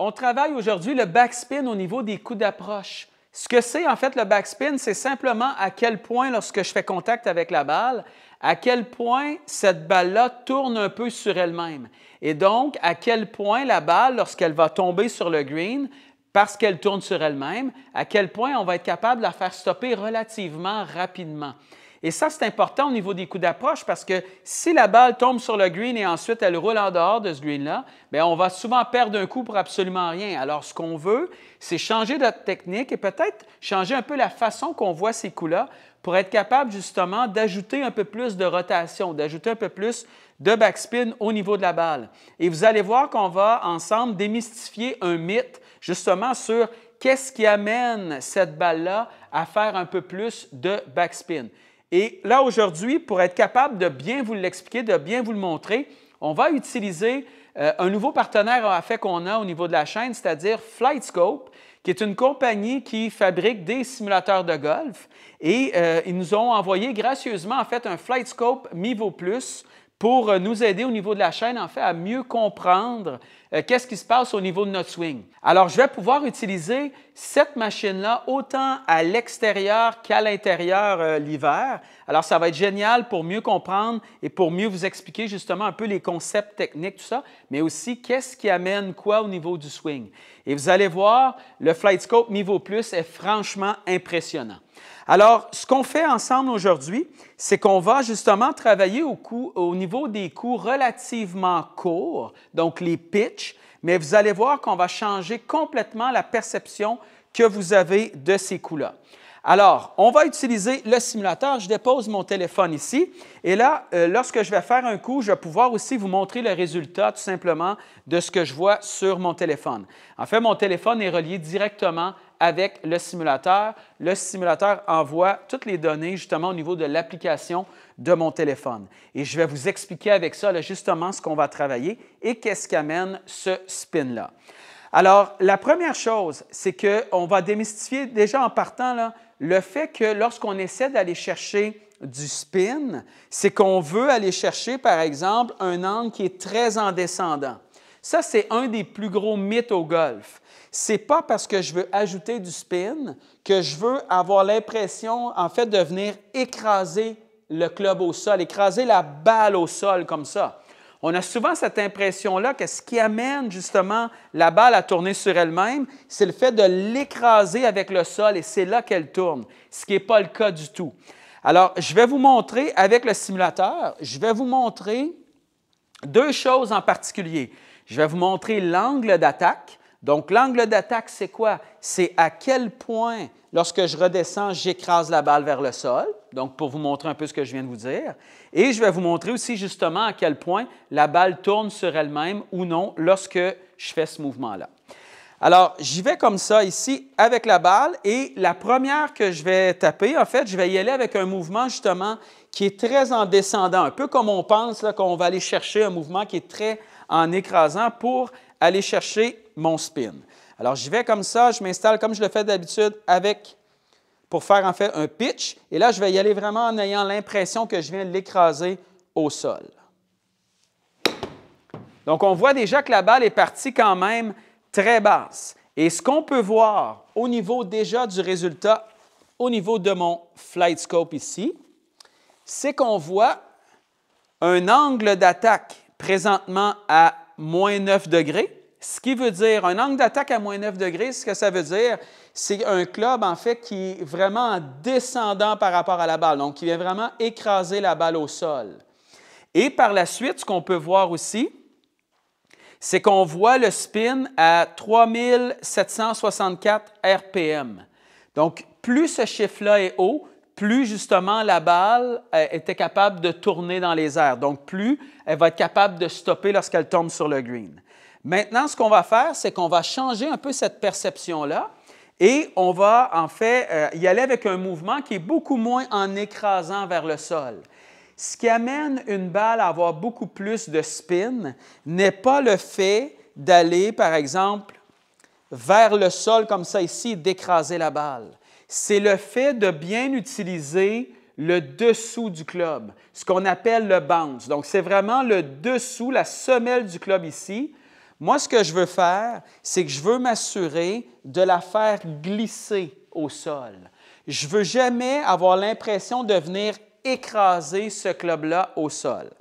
On travaille aujourd'hui le backspin au niveau des coups d'approche. Ce que c'est en fait le backspin, c'est simplement à quel point, lorsque je fais contact avec la balle, à quel point cette balle-là tourne un peu sur elle-même. Et donc, à quel point la balle, lorsqu'elle va tomber sur le green, parce qu'elle tourne sur elle-même, à quel point on va être capable de la faire stopper relativement rapidement. Et ça, c'est important au niveau des coups d'approche parce que si la balle tombe sur le green et ensuite elle roule en dehors de ce green-là, bien, on va souvent perdre un coup pour absolument rien. Alors, ce qu'on veut, c'est changer notre technique et peut-être changer un peu la façon qu'on voit ces coups-là pour être capable justement d'ajouter un peu plus de rotation, d'ajouter un peu plus de backspin au niveau de la balle. Et vous allez voir qu'on va ensemble démystifier un mythe justement sur qu'est-ce qui amène cette balle-là à faire un peu plus de backspin. Et là, aujourd'hui, pour être capable de bien vous l'expliquer, de bien vous le montrer, on va utiliser un nouveau partenaire en fait qu'on a au niveau de la chaîne, c'est-à-dire FlightScope, qui est une compagnie qui fabrique des simulateurs de golf. Et ils nous ont envoyé gracieusement en fait un FlightScope Mivo Plus pour nous aider au niveau de la chaîne, en fait, à mieux comprendre qu'est-ce qui se passe au niveau de notre swing. Alors, je vais pouvoir utiliser cette machine-là autant à l'extérieur qu'à l'intérieur l'hiver. Alors, ça va être génial pour mieux comprendre et pour mieux vous expliquer justement un peu les concepts techniques, tout ça, mais aussi qu'est-ce qui amène quoi au niveau du swing. Et vous allez voir, le FlightScope Mivo Plus est franchement impressionnant. Alors, ce qu'on fait ensemble aujourd'hui, c'est qu'on va justement travailler au niveau des coups relativement courts, donc les pitchs, mais vous allez voir qu'on va changer complètement la perception que vous avez de ces coups-là. Alors, on va utiliser le simulateur. Je dépose mon téléphone ici et là, lorsque je vais faire un coup, je vais pouvoir aussi vous montrer le résultat tout simplement de ce que je vois sur mon téléphone. En fait, mon téléphone est relié directement avec le simulateur. Le simulateur envoie toutes les données justement au niveau de l'application de mon téléphone. Et je vais vous expliquer avec ça là, justement ce qu'on va travailler et qu'est-ce qui amène ce spin-là. Alors, la première chose, c'est qu'on va démystifier déjà en partant là, le fait que lorsqu'on essaie d'aller chercher du spin, c'est qu'on veut aller chercher, par exemple, un angle qui est très en descendant. Ça, c'est un des plus gros mythes au golf. Ce n'est pas parce que je veux ajouter du spin que je veux avoir l'impression, en fait, de venir écraser le club au sol, écraser la balle au sol comme ça. On a souvent cette impression-là que ce qui amène justement la balle à tourner sur elle-même, c'est le fait de l'écraser avec le sol et c'est là qu'elle tourne, ce qui n'est pas le cas du tout. Alors, je vais vous montrer avec le simulateur, je vais vous montrer deux choses en particulier. Je vais vous montrer l'angle d'attaque. Donc, l'angle d'attaque, c'est quoi? C'est à quel point, lorsque je redescends, j'écrase la balle vers le sol. Donc, pour vous montrer un peu ce que je viens de vous dire. Et je vais vous montrer aussi justement à quel point la balle tourne sur elle-même ou non lorsque je fais ce mouvement-là. Alors, j'y vais comme ça ici avec la balle et la première que je vais taper, en fait, je vais y aller avec un mouvement justement qui est très en descendant, un peu comme on pense qu'on va aller chercher un mouvement qui est très en écrasant pour aller chercher mon spin. Alors, j'y vais comme ça, je m'installe comme je le fais d'habitude pour faire en fait un pitch. Et là, je vais y aller vraiment en ayant l'impression que je viens de l'écraser au sol. Donc, on voit déjà que la balle est partie quand même très basse. Et ce qu'on peut voir au niveau déjà du résultat, au niveau de mon FlightScope ici, c'est qu'on voit un angle d'attaque présentement à moins 9 degrés. Ce qui veut dire, un angle d'attaque à moins 9 degrés, ce que ça veut dire, c'est un club, en fait, qui est vraiment en descendant par rapport à la balle, donc qui vient vraiment écraser la balle au sol. Et par la suite, ce qu'on peut voir aussi, c'est qu'on voit le spin à 3764 RPM. Donc, plus ce chiffre-là est haut, plus justement la balle était capable de tourner dans les airs. Donc, plus elle va être capable de stopper lorsqu'elle tombe sur le green. Maintenant, ce qu'on va faire, c'est qu'on va changer un peu cette perception-là et on va en fait y aller avec un mouvement qui est beaucoup moins en écrasant vers le sol. Ce qui amène une balle à avoir beaucoup plus de spin n'est pas le fait d'aller, par exemple, vers le sol comme ça ici et d'écraser la balle. C'est le fait de bien utiliser le dessous du club, ce qu'on appelle le bounce. Donc, c'est vraiment le dessous, la semelle du club ici, Moi, ce que je veux faire, c'est que je veux m'assurer de la faire glisser au sol. Je ne veux jamais avoir l'impression de venir écraser ce club-là au sol.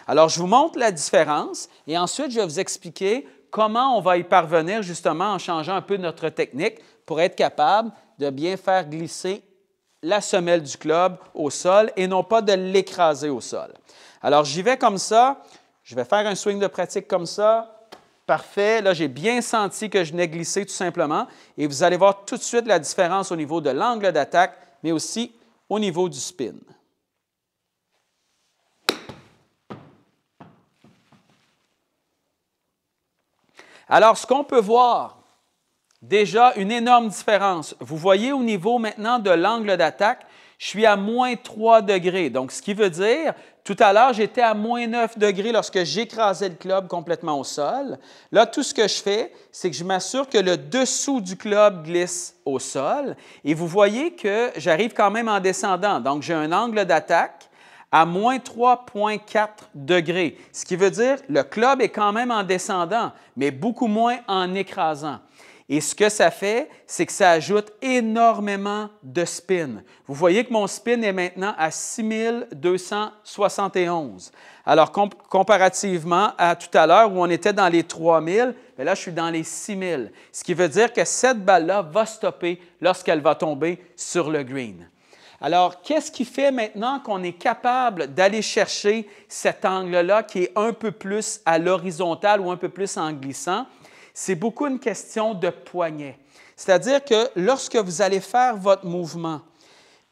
Alors, je vous montre la différence et ensuite, je vais vous expliquer comment on va y parvenir justement en changeant un peu notre technique pour être capable de bien faire glisser la semelle du club au sol et non pas de l'écraser au sol. Alors, j'y vais comme ça. Je vais faire un swing de pratique comme ça. Parfait. Là, j'ai bien senti que je venais glisser tout simplement. Et vous allez voir tout de suite la différence au niveau de l'angle d'attaque, mais aussi au niveau du spin. Alors, ce qu'on peut voir, déjà une énorme différence. Vous voyez au niveau maintenant de l'angle d'attaque, je suis à moins 3 degrés. Donc, ce qui veut dire, tout à l'heure, j'étais à moins 9 degrés lorsque j'écrasais le club complètement au sol. Là, tout ce que je fais, c'est que je m'assure que le dessous du club glisse au sol. Et vous voyez que j'arrive quand même en descendant. Donc, j'ai un angle d'attaque à moins 3,4 degrés. Ce qui veut dire que le club est quand même en descendant, mais beaucoup moins en écrasant. Et ce que ça fait, c'est que ça ajoute énormément de spin. Vous voyez que mon spin est maintenant à 6271. Alors, comparativement à tout à l'heure où on était dans les 3000, bien là, je suis dans les 6000. Ce qui veut dire que cette balle-là va stopper lorsqu'elle va tomber sur le green. Alors, qu'est-ce qui fait maintenant qu'on est capable d'aller chercher cet angle-là qui est un peu plus à l'horizontale ou un peu plus en glissant? C'est beaucoup une question de poignet. C'est-à-dire que lorsque vous allez faire votre mouvement,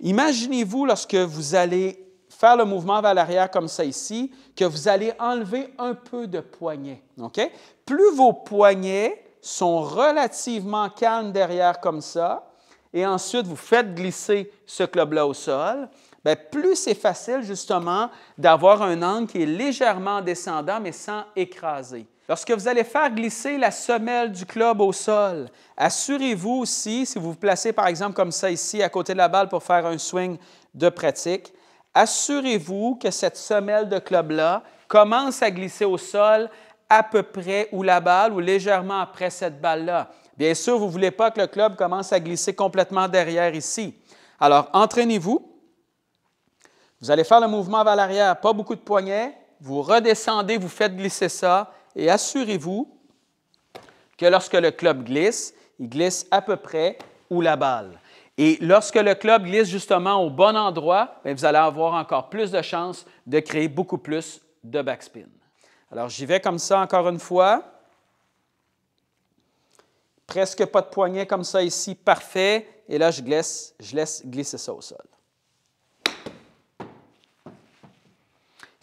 imaginez-vous lorsque vous allez faire le mouvement vers l'arrière comme ça ici, que vous allez enlever un peu de poignet. Okay? Plus vos poignets sont relativement calmes derrière comme ça, et ensuite vous faites glisser ce club-là au sol, bien, plus c'est facile justement d'avoir un angle qui est légèrement descendant, mais sans écraser. Lorsque vous allez faire glisser la semelle du club au sol, assurez-vous aussi, si vous vous placez par exemple comme ça ici à côté de la balle pour faire un swing de pratique, assurez-vous que cette semelle de club-là commence à glisser au sol à peu près où la balle ou légèrement après cette balle-là. Bien sûr, vous ne voulez pas que le club commence à glisser complètement derrière ici. Alors, entraînez-vous. Vous allez faire le mouvement vers l'arrière, pas beaucoup de poignets. Vous redescendez, vous faites glisser ça. Et assurez-vous que lorsque le club glisse, il glisse à peu près où la balle. Et lorsque le club glisse justement au bon endroit, bien, vous allez avoir encore plus de chances de créer beaucoup plus de backspin. Alors, j'y vais comme ça encore une fois. Presque pas de poignet comme ça ici, parfait. Et là, je laisse glisser ça au sol.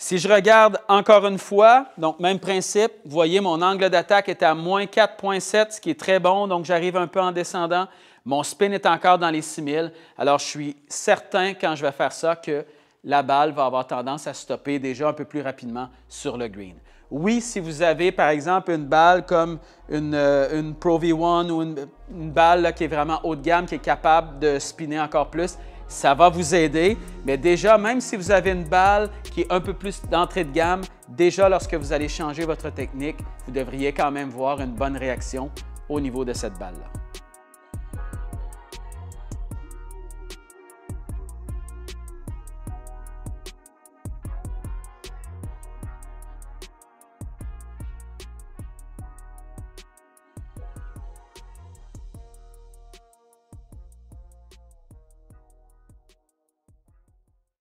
Si je regarde encore une fois, donc même principe, vous voyez mon angle d'attaque est à moins 4,7, ce qui est très bon, donc j'arrive un peu en descendant. Mon spin est encore dans les 6000, alors je suis certain quand je vais faire ça que la balle va avoir tendance à stopper déjà un peu plus rapidement sur le green. Oui, si vous avez par exemple une balle comme une Pro V1 ou une balle là, qui est vraiment haut de gamme, qui est capable de spinner encore plus, ça va vous aider, mais déjà, même si vous avez une balle qui est un peu plus d'entrée de gamme, déjà lorsque vous allez changer votre technique, vous devriez quand même voir une bonne réaction au niveau de cette balle-là.